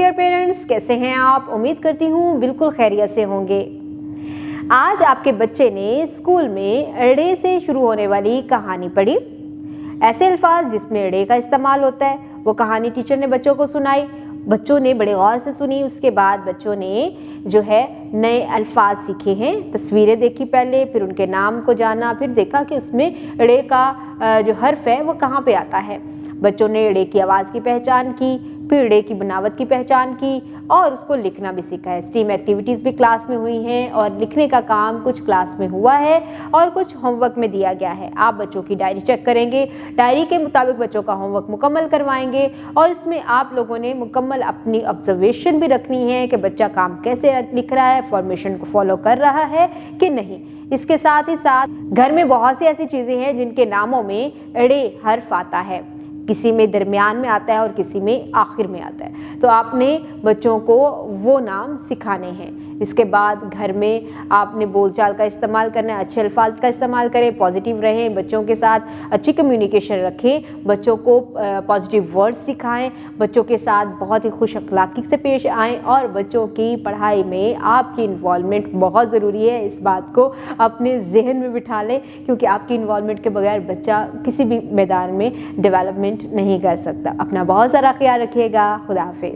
Dear parents, कैसे हैं आप? उम्मीद करती हूँ बिल्कुल खैरियत से होंगे। आज आपके बच्चे ने स्कूल में अड़े से शुरू होने वाली कहानी पढ़ी। ऐसे अल्फाज जिसमें अड़े का इस्तेमाल होता है, वो कहानी टीचर ने बच्चों को सुनाई। बच्चों ने बड़े गौर से सुनी। उसके बाद बच्चों ने जो है नए अल्फाज सीखे हैं। तस्वीरें देखी पहले, फिर उनके नाम को जाना, फिर देखा कि उसमें अड़े का जो हर्फ है वो कहाँ पे आता है। बच्चों ने अड़े की आवाज़ की पहचान की, फिर अड़े की बनावट की पहचान की और उसको लिखना भी सीखा है। स्टीम एक्टिविटीज़ भी क्लास में हुई हैं और लिखने का काम कुछ क्लास में हुआ है और कुछ होमवर्क में दिया गया है। आप बच्चों की डायरी चेक करेंगे, डायरी के मुताबिक बच्चों का होमवर्क मुकम्मल करवाएंगे और इसमें आप लोगों ने मुकम्मल अपनी ऑब्जर्वेशन भी रखनी है कि बच्चा काम कैसे लिख रहा है, फॉर्मेशन को फॉलो कर रहा है कि नहीं। इसके साथ ही साथ घर में बहुत सी ऐसी चीज़ें हैं जिनके नामों में अड़े हर्फ आता है, किसी में दरमियान में आता है और किसी में आखिर में आता है। तो आपने बच्चों को वो नाम सिखाने हैं। इसके बाद घर में आपने बोलचाल का इस्तेमाल करना है, अच्छे अल्फाज का इस्तेमाल करें, पॉजिटिव रहें, बच्चों के साथ अच्छी कम्युनिकेशन रखें, बच्चों को पॉजिटिव वर्ड्स सिखाएं, बच्चों के साथ बहुत ही खुश अखलाकी से पेश आएँ और बच्चों की पढ़ाई में आपकी इन्वॉल्वमेंट बहुत ज़रूरी है। इस बात को अपने जहन में बिठा लें, क्योंकि आपकी इन्वॉल्वमेंट के बगैर बच्चा किसी भी मैदान में डेवलपमेंट नहीं कर सकता। अपना बहुत सारा ख्याल रखिएगा। खुदा हाफिज़।